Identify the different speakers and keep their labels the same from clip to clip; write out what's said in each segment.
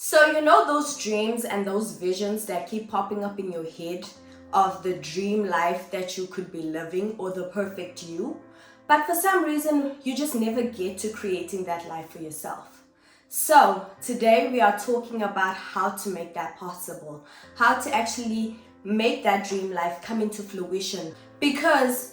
Speaker 1: So, you know those dreams and those visions that keep popping up in your head of the dream life that you could be living or the perfect you? But for some reason, you just never get to creating that life for yourself. So, today we are talking about how to make that possible, how to actually make that dream life come into fruition. Because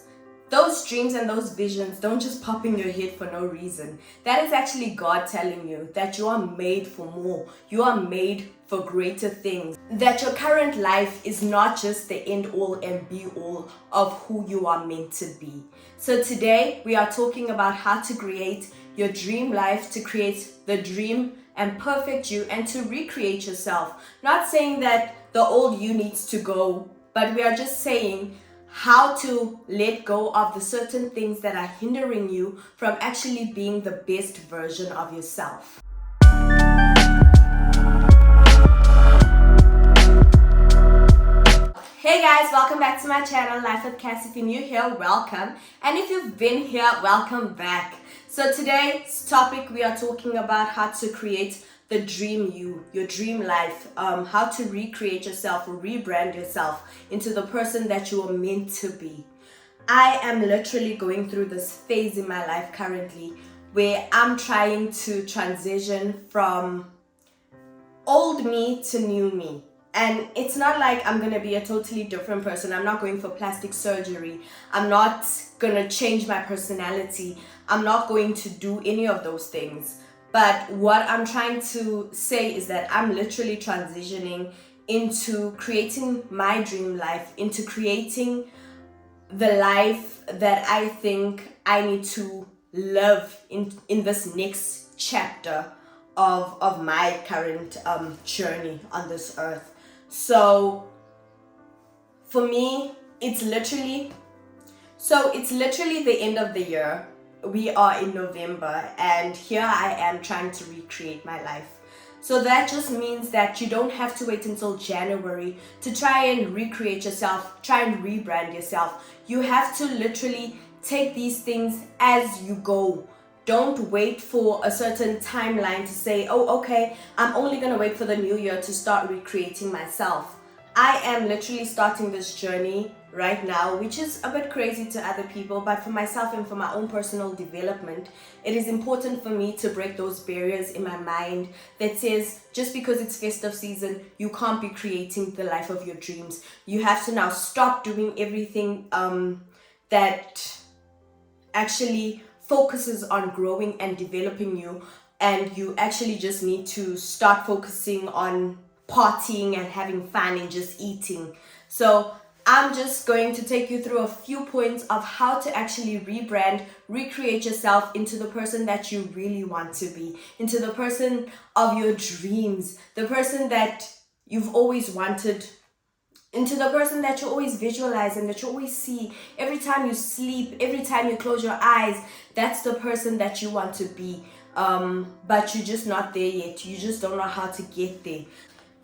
Speaker 1: those dreams and those visions don't just pop in your head for no reason. That is actually God telling you that you are made for more. You are made for greater things. That your current life is not just the end all and be all of who you are meant to be. So today we are talking about how to create your dream life, to create the dream and perfect you, and to recreate yourself. Not saying that the old you needs to go, but we are just saying how to let go of the certain things that are hindering you from actually being the best version of yourself. Hey guys, welcome back to my channel, Life with Cass. If you're new here, welcome. And if you've been here, welcome back. So today's topic, we are talking about how to create the dream you, your dream life, how to recreate yourself or rebrand yourself into the person that you are meant to be. I am literally going through this phase in my life currently where I'm trying to transition from old me to new me. And it's not like I'm going to be a totally different person. I'm not going for plastic surgery. I'm not going to change my personality. I'm not going to do any of those things. But what I'm trying to say is that I'm literally transitioning into creating my dream life, into creating the life that I think I need to live in this next chapter of my current journey on this earth. So for me, it's literally the end of the year. We are in November and here I am trying to recreate my life. So that just means that you don't have to wait until January to try and recreate yourself, try and rebrand yourself. You have to literally take these things as you go. Don't wait for a certain timeline to say, oh, okay, I'm only going to wait for the new year to start recreating myself. I am literally starting this journey right now, which is a bit crazy to other people, but for myself and for my own personal development, it is important for me to break those barriers in my mind that says just because it's festive season, you can't be creating the life of your dreams. You have to now stop doing everything that actually focuses on growing and developing you, and you actually just need to start focusing on partying and having fun and just eating. So I'm just going to take you through a few points of how to actually rebrand, recreate yourself into the person that you really want to be, into the person of your dreams, the person that you've always wanted, into the person that you always visualize and that you always see every time you sleep, every time you close your eyes. That's the person that you want to be, but you're just not there yet. You just don't know how to get there.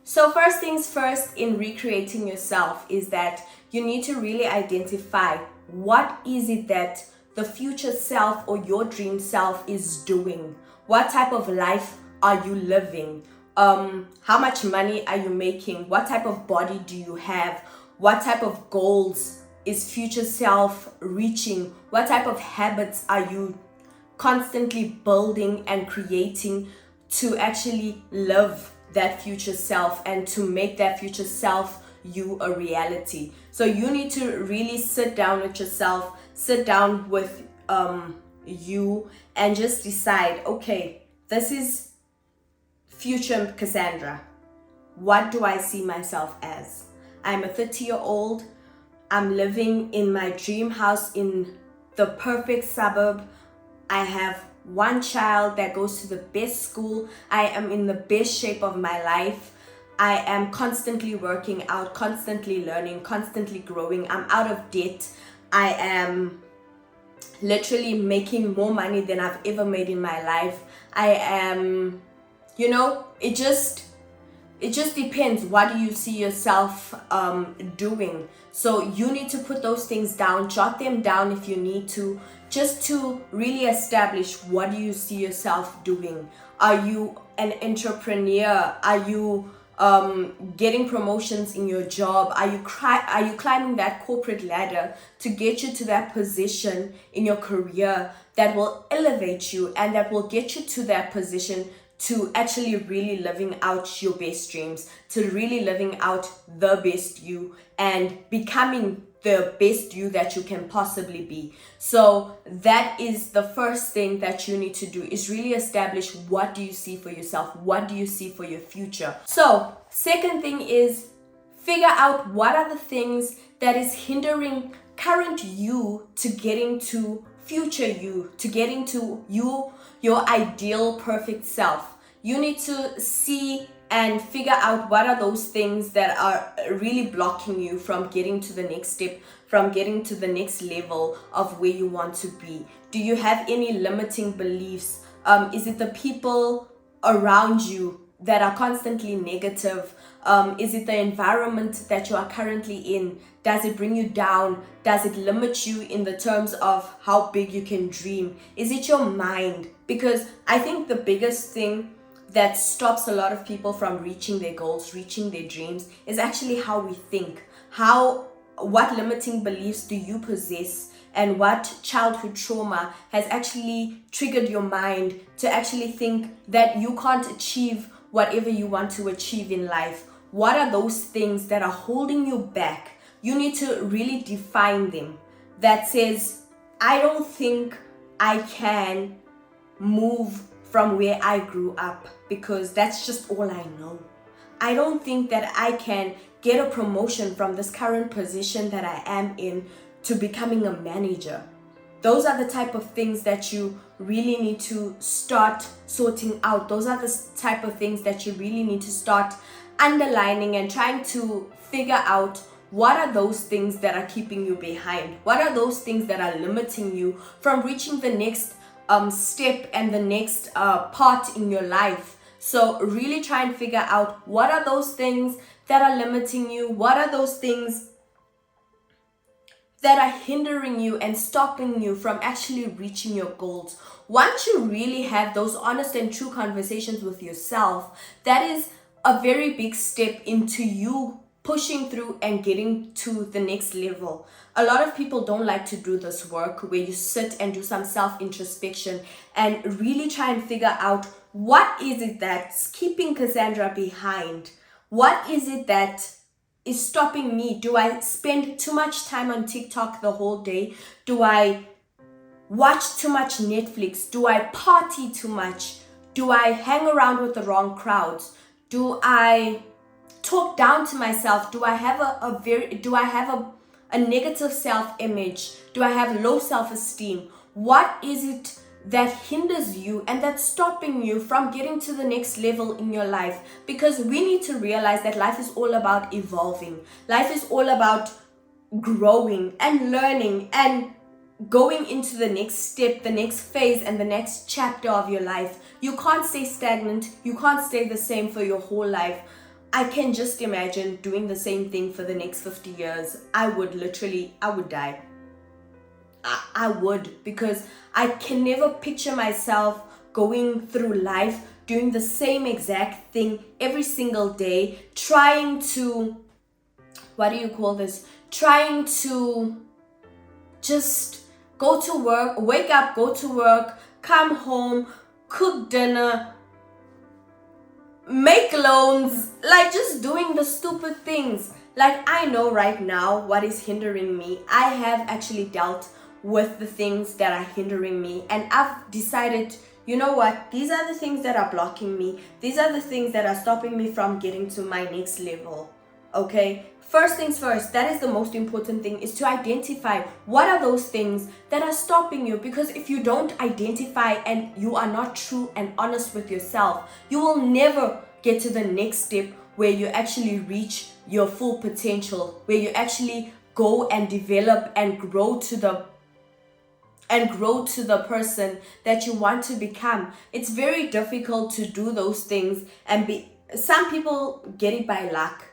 Speaker 1: So first things first in recreating yourself is that you need to really identify what is it that the future self or your dream self is doing. What type of life are you living? How much money are you making? What type of body do you have? What type of goals is future self reaching? What type of habits are you constantly building and creating to actually live that future self and to make that future self you a reality? So you need to really sit down with yourself, sit down with you, and just decide, okay, this is future Cassandra. What do I see myself as? I'm a 30-year-old. I'm living in my dream house in the perfect suburb. I have one child that goes to the best school. I am in the best shape of my life. I am constantly working out, constantly learning, constantly growing. I'm out of debt. I am literally making more money than I've ever made in my life. I am, it just depends. What do you see yourself doing? So you need to put those things down, jot them down if you need to, just to really establish what do you see yourself doing. Are you an entrepreneur? Are you getting promotions in your job? Are you climbing that corporate ladder to get you to that position in your career that will elevate you and that will get you to that position to actually really living out your best dreams, to really living out the best you and becoming the best you that you can possibly be? So that is the first thing that you need to do, is really establish what do you see for yourself, what do you see for your future. So second thing is figure out what are the things that is hindering current you to getting to future you, to getting to you, your ideal perfect self. You need to see and figure out what are those things that are really blocking you from getting to the next step, from getting to the next level of where you want to be. Do you have any limiting beliefs? Is it the people around you that are constantly negative? Is it the environment that you are currently in? Does it bring you down? Does it limit you in the terms of how big you can dream? Is it your mind? Because I think the biggest thing that stops a lot of people from reaching their goals, reaching their dreams, is actually how we think. What limiting beliefs do you possess, and what childhood trauma has actually triggered your mind to actually think that you can't achieve whatever you want to achieve in life? What are those things that are holding you back? You need to really define them. That says, I don't think I can move from where I grew up because that's just all I know. I don't think that I can get a promotion from this current position that I am in to becoming a manager. Those are the type of things that you really need to start sorting out. Those are the type of things that you really need to start underlining and trying to figure out, what are those things that are keeping you behind? What are those things that are limiting you from reaching the next step and the next part in your life? So really try and figure out, what are those things that are limiting you? What are those things that are hindering you and stopping you from actually reaching your goals? Once you really have those honest and true conversations with yourself, that is a very big step into you pushing through and getting to the next level. A lot of people don't like to do this work where you sit and do some self-introspection and really try and figure out, what is it that's keeping Cassandra behind? What is it that is stopping me? Do I spend too much time on TikTok the whole day? Do I watch too much Netflix? Do I party too much? Do I hang around with the wrong crowds? Do I talk down to myself? Do I have a negative self-image? Do I have low self-esteem? What is it that hinders you and that's stopping you from getting to the next level in your life? Because we need to realize that life is all about evolving. Life is all about growing and learning and going into the next step, the next phase, and the next chapter of your life. You can't stay stagnant. You can't stay the same for your whole life. I can just imagine doing the same thing for the next 50 years. I would die. I would, because I can never picture myself going through life doing the same exact thing every single day, trying to just go to work, wake up, go to work, come home, cook dinner, make loans, like just doing the stupid things. Like, I know right now what is hindering me. I have actually dealt with the things that are hindering me, and I've decided, you know what, these are the things that are blocking me. These are the things that are stopping me from getting to my next level. Okay, first things first, that is the most important thing, is to identify what are those things that are stopping you. Because if you don't identify and you are not true and honest with yourself, you will never get to the next step where you actually reach your full potential, where you actually go and develop and grow to the person that you want to become. It's very difficult to do those things, and some people get it by luck.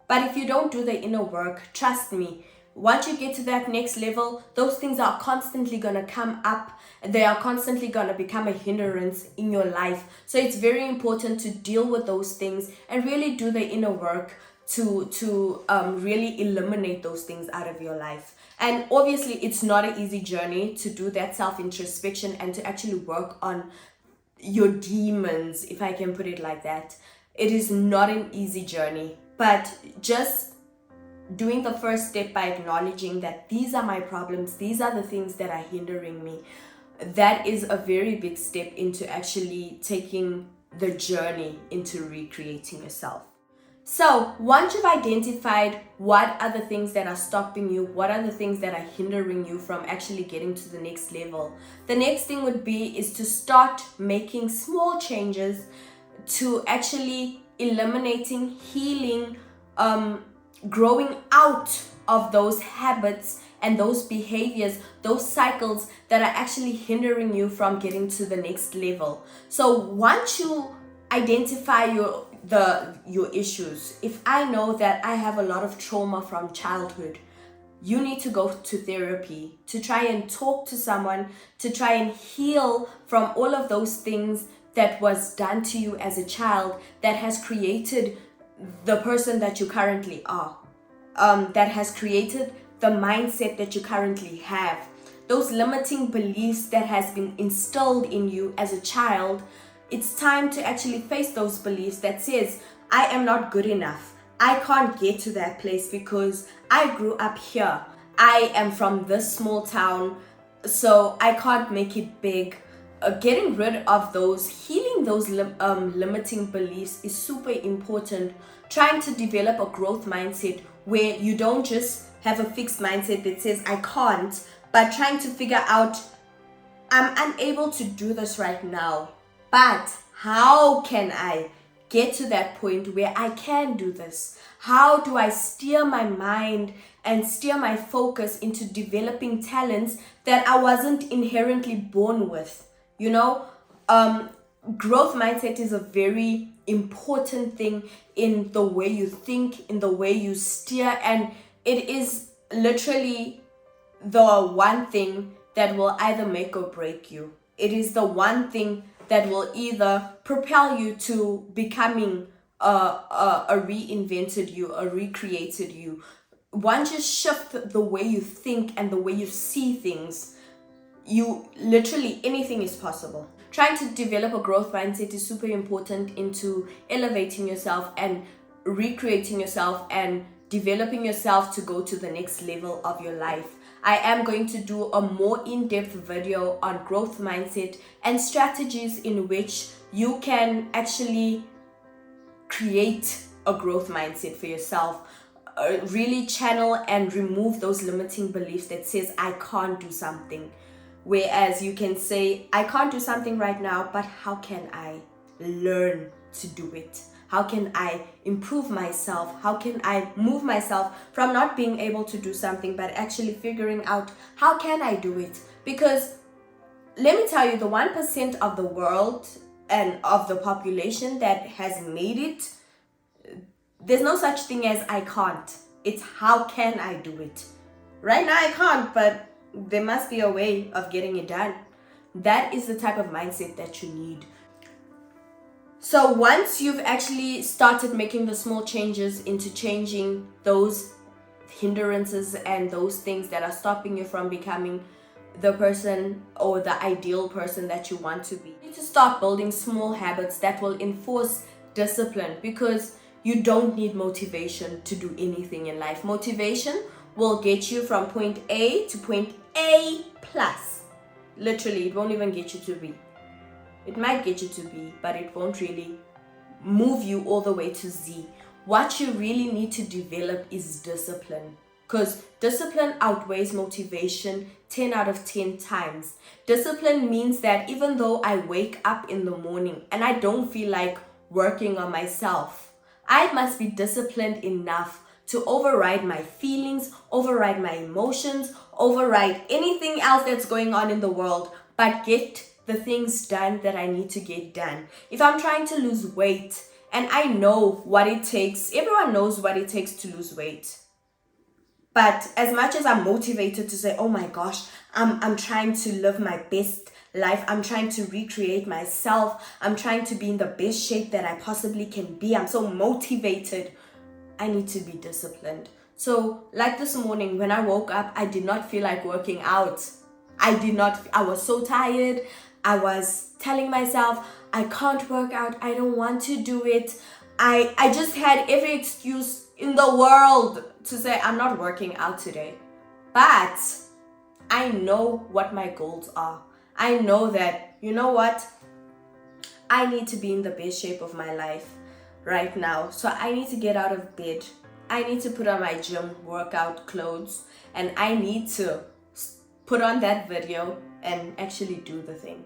Speaker 1: But if you don't do the inner work, trust me, once you get to that next level, those things are constantly going to come up. They are constantly going to become a hindrance in your life. So it's very important to deal with those things and really do the inner work to really eliminate those things out of your life. And obviously, it's not an easy journey to do that self-introspection and to actually work on your demons, if I can put it like that. It is not an easy journey, but just doing the first step by acknowledging that these are my problems, these are the things that are hindering me, that is a very big step into actually taking the journey into recreating yourself. So once you've identified what are the things that are stopping you, what are the things that are hindering you from actually getting to the next level, the next thing would be is to start making small changes to actually eliminating, healing, growing out of those habits and those behaviors, those cycles that are actually hindering you from getting to the next level. So once you identify your issues, if I know that I have a lot of trauma from childhood, you need to go to therapy to try and talk to someone, to try and heal from all of those things that was done to you as a child that has created the person that you currently are, that has created the mindset that you currently have, those limiting beliefs that has been instilled in you as a child. It's time to actually face those beliefs that says, I am not good enough. I can't get to that place because I grew up here. I am from this small town, so I can't make it big. Getting rid of those, healing those limiting beliefs is super important. Trying to develop a growth mindset where you don't just have a fixed mindset that says I can't, but trying to figure out, I'm unable to do this right now, but how can I get to that point where I can do this? How do I steer my mind and steer my focus into developing talents that I wasn't inherently born with? You know, growth mindset is a very important thing in the way you think, in the way you steer, and it is literally the one thing that will either make or break you. It is the one thing that will either propel you to becoming a reinvented you, a recreated you. Once you shift the way you think and the way you see things, you literally, anything is possible. Trying to develop a growth mindset is super important into elevating yourself and recreating yourself and developing yourself to go to the next level of your life. I am going to do a more in-depth video on growth mindset and strategies in which you can actually create a growth mindset for yourself. Really channel and remove those limiting beliefs that says I can't do something. Whereas you can say, I can't do something right now, but how can I learn to do it? How can I improve myself? How can I move myself from not being able to do something, but actually figuring out how can I do it? Because let me tell you, the 1% of the world and of the population that has made it, there's no such thing as I can't. It's how can I do it? Right now I can't, but there must be a way of getting it done. That is the type of mindset that you need. So once you've actually started making the small changes into changing those hindrances and those things that are stopping you from becoming the person or the ideal person that you want to be, you need to start building small habits that will enforce discipline, because you don't need motivation to do anything in life. Motivation will get you from point A to point A plus. Literally, it won't even get you to B. It might get you to B, but it won't really move you all the way to Z. What you really need to develop is discipline, because discipline outweighs motivation 10 out of 10 times. Discipline means that even though I wake up in the morning and I don't feel like working on myself, I must be disciplined enough to override my feelings, override my emotions, override anything else that's going on in the world, but get the things done that I need to get done. If I'm trying to lose weight and I know what it takes, everyone knows what it takes to lose weight. But as much as I'm motivated to say, oh my gosh, I'm trying to live my best life, I'm trying to recreate myself, I'm trying to be in the best shape that I possibly can be, I'm so motivated, I need to be disciplined. So like this morning when I woke up, I did not feel like working out. I was so tired. I was telling myself, I can't work out, I don't want to do it. I just had every excuse in the world to say I'm not working out today. But I know what my goals are. I know that, you know what? I need to be in the best shape of my life right now. So I need to get out of bed. I need to put on my gym workout clothes, and I need to put on that video and actually do the thing.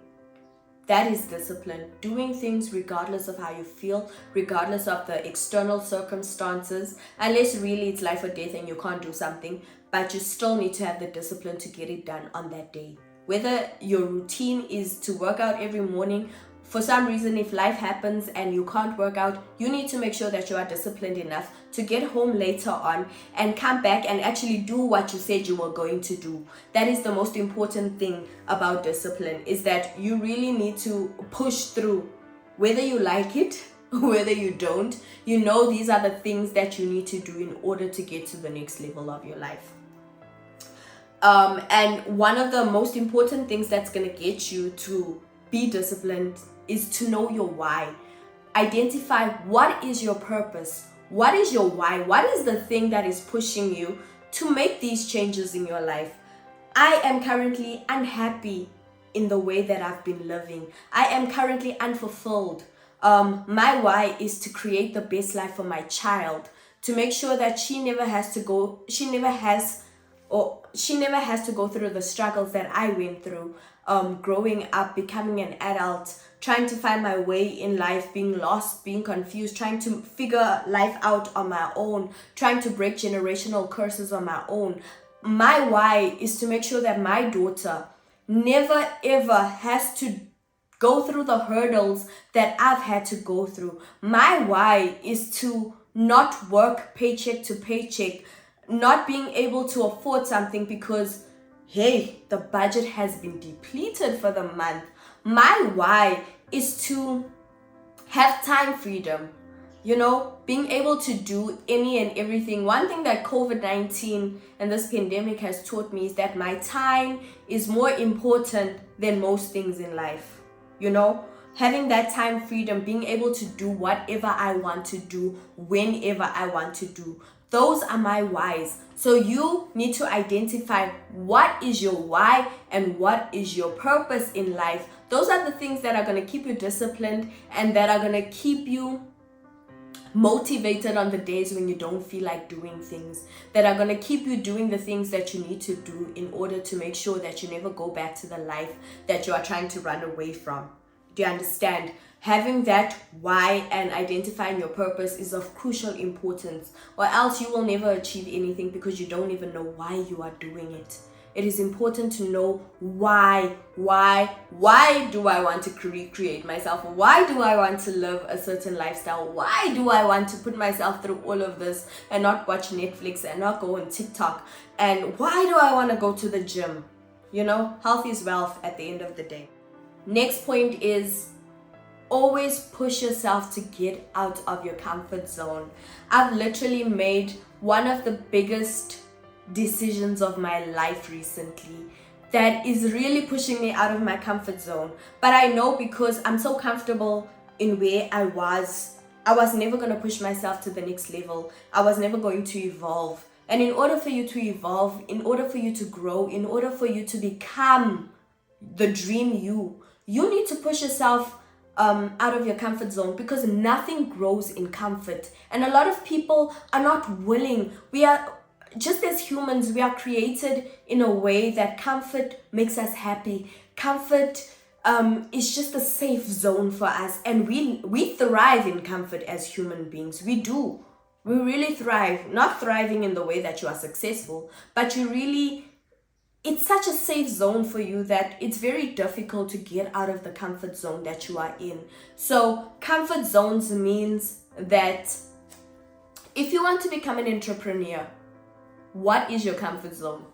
Speaker 1: That is discipline. Doing things regardless of how you feel, regardless of the external circumstances, unless really it's life or death and you can't do something, but you still need to have the discipline to get it done on that day. Whether your routine is to work out every morning, for some reason, if life happens and you can't work out, you need to make sure that you are disciplined enough to get home later on and come back and actually do what you said you were going to do. That is the most important thing about discipline, is that you really need to push through. Whether you like it, whether you don't, you know these are the things that you need to do in order to get to the next level of your life. And one of the most important things that's going to get you to be disciplined is to know your why. Identify what is your purpose, what is your why, what is the thing that is pushing you to make these changes in your life. I am currently unhappy in the way that I've been living. I am currently unfulfilled. My why is to create the best life for my child, to make sure that she never has to go through the struggles that I went through, growing up, becoming an adult, trying to find my way in life, being lost, being confused, trying to figure life out on my own, trying to break generational curses on my own. My why is to make sure that my daughter never ever has to go through the hurdles that I've had to go through. My why is to not work paycheck to paycheck, not being able to afford something because, hey, the budget has been depleted for the month. My why is to have time freedom, being able to do any and everything. One thing that COVID-19 and this pandemic has taught me is that my time is more important than most things in life. Having that time freedom, being able to do whatever I want to do, whenever I want to do. Those are my whys. So you need to identify what is your why and what is your purpose in life. Those are the things that are going to keep you disciplined and that are going to keep you motivated on the days when you don't feel like doing things, that are going to keep you doing the things that you need to do in order to make sure that you never go back to the life that you are trying to run away from. Do you understand? Having that why and identifying your purpose is of crucial importance, or else you will never achieve anything because you don't even know why you are doing it. It is important to know why do I want to recreate myself? Why do I want to live a certain lifestyle? Why do I want to put myself through all of this and not watch Netflix and not go on TikTok? And why do I want to go to the gym? Health is wealth at the end of the day. Next point is always push yourself to get out of your comfort zone. I've literally made one of the biggest decisions of my life recently that is really pushing me out of my comfort zone. But I know because I'm so comfortable in where I was never going to push myself to the next level. I was never going to evolve. And in order for you to evolve, in order for you to grow, in order for you to become the dream you need to push yourself out of your comfort zone, because nothing grows in comfort. And a lot of people are not willing. We are, just as humans, we are created in a way that comfort makes us happy. Comfort is just a safe zone for us. And we thrive in comfort as human beings. We do. We really thrive. Not thriving in the way that you are successful, but it's such a safe zone for you that it's very difficult to get out of the comfort zone that you are in. So comfort zones means that if you want to become an entrepreneur, what is your comfort zone?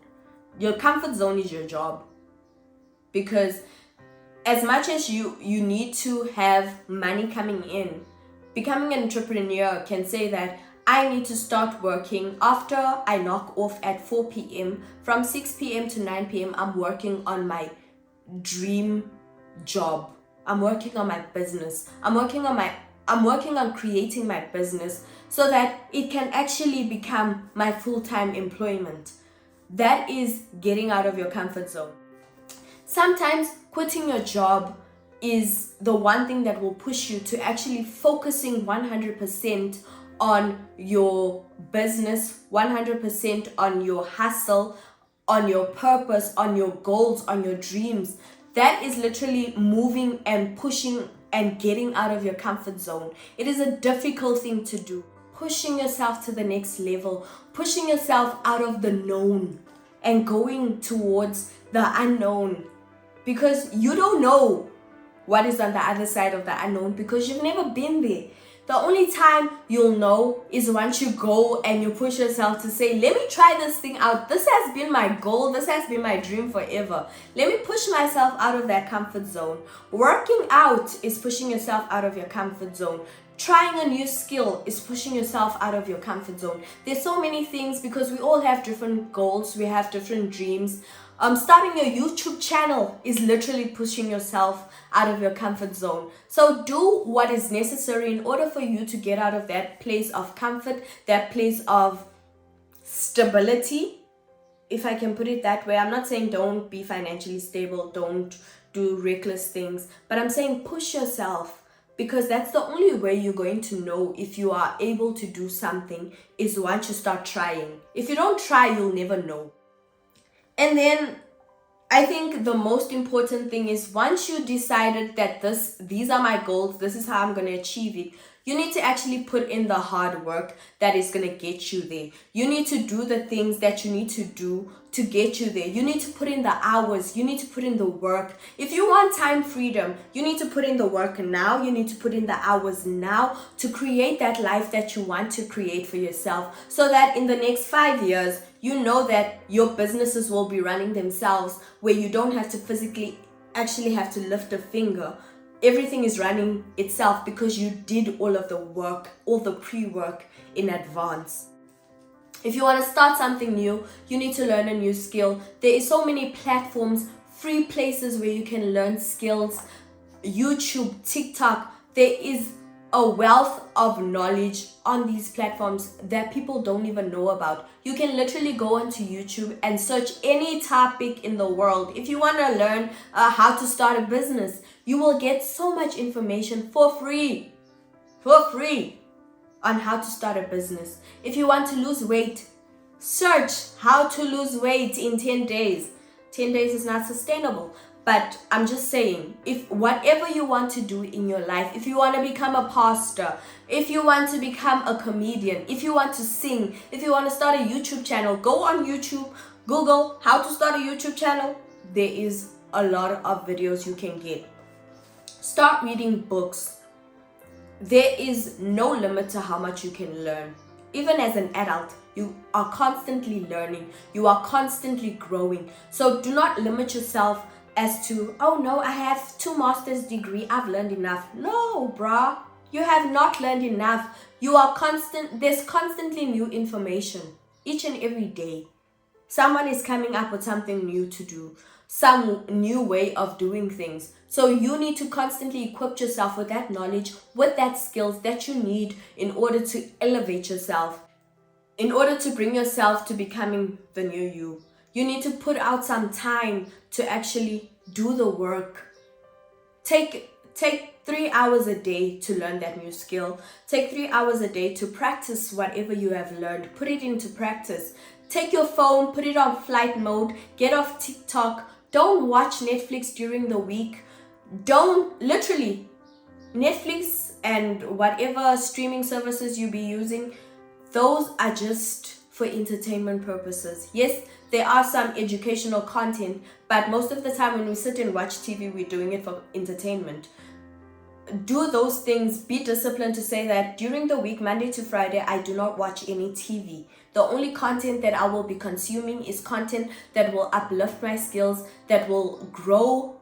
Speaker 1: Your comfort zone is your job. Because as much as you need to have money coming in, becoming an entrepreneur can say that I need to start working after I knock off at 4 p.m. From 6 p.m. to 9 p.m. I'm working on my dream job. I'm working on my business. I'm working on creating my business so that it can actually become my full-time employment. That is getting out of your comfort zone. Sometimes quitting your job is the one thing that will push you to actually focusing 100% on your business, 100% on your hustle, on your purpose, on your goals, on your dreams. That is literally moving and pushing and getting out of your comfort zone. It is a difficult thing to do. Pushing yourself to the next level, pushing yourself out of the known and going towards the unknown, because you don't know what is on the other side of the unknown because you've never been there. The only time you'll know is once you go and you push yourself to say, let me try this thing out. This has been my goal. This has been my dream forever. Let me push myself out of that comfort zone. Working out is pushing yourself out of your comfort zone. Trying a new skill is pushing yourself out of your comfort zone. There's so many things because we all have different goals. We have different dreams. Starting a YouTube channel is literally pushing yourself out of your comfort zone. So do what is necessary in order for you to get out of that place of comfort, that place of stability, if I can put it that way. I'm not saying don't be financially stable, don't do reckless things, but I'm saying push yourself, because that's the only way you're going to know if you are able to do something is once you start trying. If you don't try, you'll never know. And then I think the most important thing is once you decided that these are my goals, this is how I'm going to achieve it, you need to actually put in the hard work that is going to get you there. You need to do the things that you need to do to get you there. You need to put in the hours. You need to put in the work. If you want time freedom, you need to put in the work now. You need to put in the hours now to create that life that you want to create for yourself, so that in the next 5 years, you know that your businesses will be running themselves, where you don't have to physically actually have to lift a finger. Everything is running itself because you did all of the work, all the pre-work in advance. If you want to start something new, you need to learn a new skill. There is so many platforms, free places where you can learn skills. YouTube, TikTok, there is a wealth of knowledge on these platforms that people don't even know about. You can literally go onto YouTube and search any topic in the world. If you want to learn how to start a business, you will get so much information for free on how to start a business. If you want to lose weight, search how to lose weight in 10 days. 10 days is not sustainable. But I'm just saying, if whatever you want to do in your life, if you want to become a pastor, if you want to become a comedian, if you want to sing, if you want to start a YouTube channel, go on YouTube, Google how to start a YouTube channel. There is a lot of videos you can get. Start reading books. There is no limit to how much you can learn. Even as an adult, you are constantly learning. You are constantly growing. So do not limit yourself as to, oh no, I have 2 master's degree, I've learned enough. No, bruh, you have not learned enough. There's constantly new information each and every day. Someone is coming up with something new to do, some new way of doing things. So you need to constantly equip yourself with that knowledge, with that skills that you need in order to elevate yourself, in order to bring yourself to becoming the new you. You need to put out some time to actually do the work. Take 3 hours a day to learn that new skill. Take 3 hours a day to practice whatever you have learned. Put it into practice. Take your phone, put it on flight mode, get off TikTok. Don't watch Netflix during the week. Netflix and whatever streaming services you be using, those are just for entertainment purposes. Yes, there are some educational content, but most of the time when we sit and watch TV, we're doing it for entertainment. do those things. Be disciplined to say that during the week, Monday to Friday, I do not watch any TV. The only content that I will be consuming is content that will uplift my skills, that will grow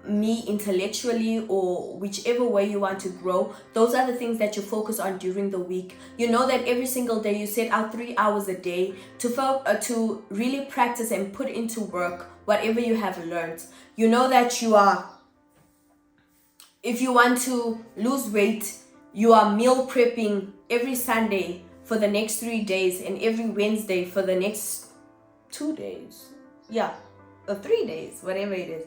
Speaker 1: me intellectually, or whichever way you want to grow. Those are the things that you focus on during the week. You know that every single day you set out 3 hours a day to really practice and put into work whatever you have learned. You know that if you want to lose weight, you are meal prepping every Sunday for the next 3 days, and every Wednesday for the next 2 days. Or 3 days, whatever it is.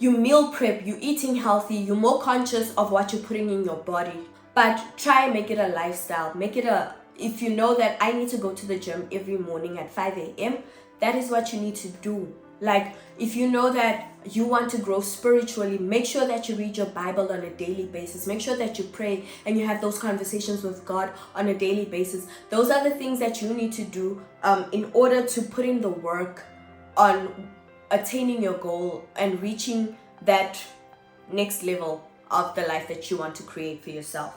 Speaker 1: You meal prep, you're eating healthy, you're more conscious of what you're putting in your body. But try and make it a lifestyle. If you know that I need to go to the gym every morning at 5 a.m., that is what you need to do. Like, if you know that you want to grow spiritually, make sure that you read your Bible on a daily basis. Make sure that you pray and you have those conversations with God on a daily basis. Those are the things that you need to do in order to put in the work on attaining your goal and reaching that next level of the life that you want to create for yourself.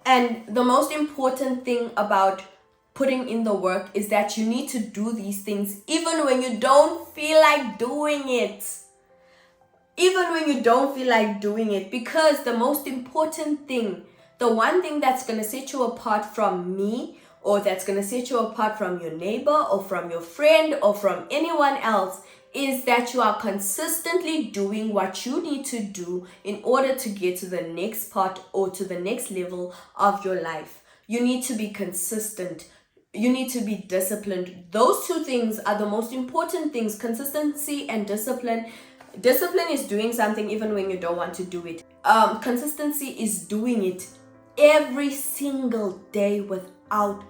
Speaker 1: And the most important thing about putting in the work is that you need to do these things even when you don't feel like doing it. Even when you don't feel like doing it, because the most important thing, the one thing that's going to set you apart from me, or that's going to set you apart from your neighbor or from your friend or from anyone else, is that you are consistently doing what you need to do in order to get to the next part or to the next level of your life. You need to be consistent. You need to be disciplined. Those two things are the most important things: consistency and discipline. Discipline is doing something even when you don't want to do it. Consistency is doing it every single day without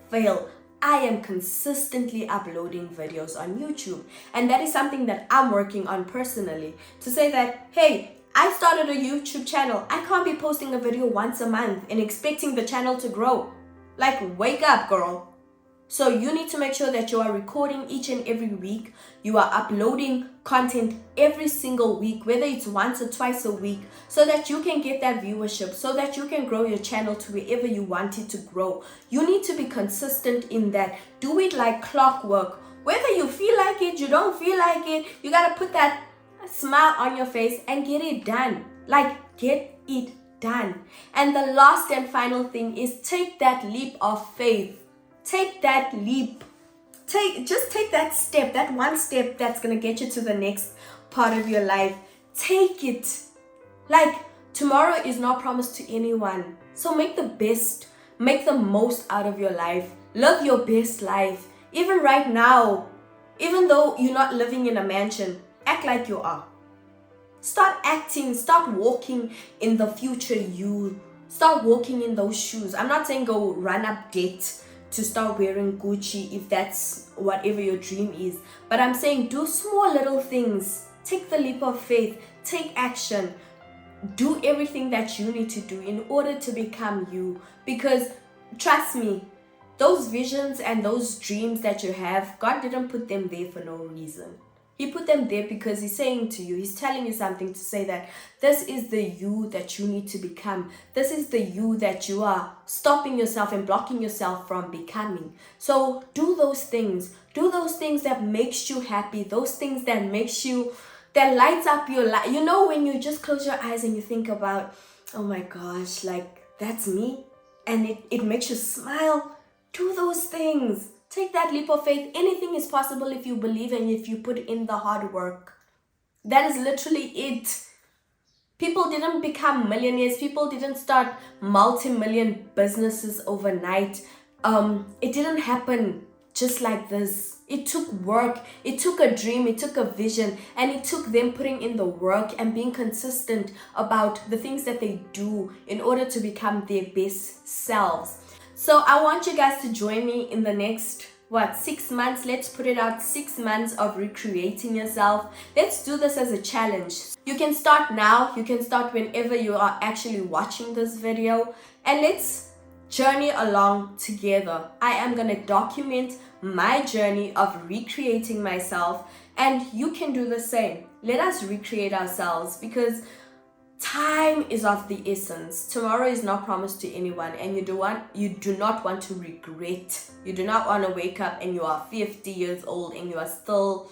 Speaker 1: fail. I am consistently uploading videos on YouTube, and that is something that I'm working on personally, to say that, hey, I started a YouTube channel. I can't be posting a video once a month and expecting the channel to grow. Like, wake up, girl. So you need to make sure that you are recording each and every week. You are uploading content every single week, whether it's once or twice a week, so that you can get that viewership, so that you can grow your channel to wherever you want it to grow. You need to be consistent in that. Do it like clockwork. Whether you feel like it, you don't feel like it, you got to put that smile on your face and get it done. Like, get it done. And the last and final thing is take that leap of faith. Take that leap. Just take that step, that one step that's going to get you to the next part of your life. Take it. Like, tomorrow is not promised to anyone. So make the most out of your life. Live your best life. Even right now, even though you're not living in a mansion, act like you are. Start acting, start walking in the future you. Start walking in those shoes. I'm not saying go run up debt to start wearing Gucci if that's whatever your dream is. But I'm saying do small little things. Take the leap of faith. Take action. Do everything that you need to do in order to become you. Because trust me, those visions and those dreams that you have, God didn't put them there for no reason. He put them there because he's saying to you, he's telling you something to say that this is the you that you need to become. This is the you that you are stopping yourself and blocking yourself from becoming. So do those things. Do those things that makes you happy. Those things that that lights up your life. You know, when you just close your eyes and you think about, oh my gosh, like that's me. And it makes you smile. Do those things. Take that leap of faith. Anything is possible if you believe and if you put in the hard work. That is literally it. People didn't become millionaires. People didn't start multi-million businesses overnight. It didn't happen just like this. It took work. It took a dream. It took a vision. And it took them putting in the work and being consistent about the things that they do in order to become their best selves. So I want you guys to join me in the next, 6 months? Let's put it out, 6 months of recreating yourself. Let's do this as a challenge. You can start now. You can start whenever you are actually watching this video. And let's journey along together. I am going to document my journey of recreating myself. And you can do the same. let us recreate ourselves, because time is of the essence. Tomorrow is not promised to anyone, and you do not want to regret. You do not want to wake up and you are 50 years old and you are still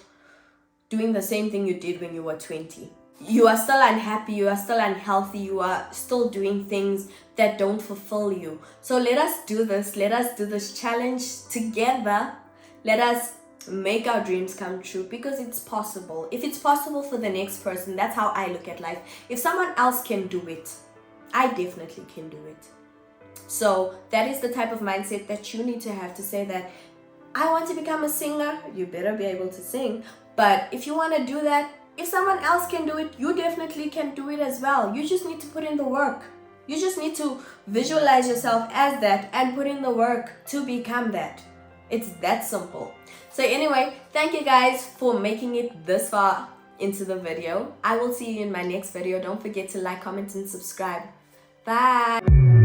Speaker 1: doing the same thing you did when you were 20. You are still unhappy, you are still unhealthy, you are still doing things that don't fulfill you. So let us do this challenge together. Let us make our dreams come true, because it's possible. If it's possible for the next person, that's how I look at life. If someone else can do it, I definitely can do it. So that is the type of mindset that you need to have, to say that I want to become a singer. You better be able to sing. But if you want to do that, if someone else can do it, you definitely can do it as well. You just need to put in the work. You just need to visualize yourself as that and put in the work to become that. It's that simple. So anyway, thank you guys for making it this far into the video. I will see you in my next video. Don't forget to like, comment, and subscribe. Bye.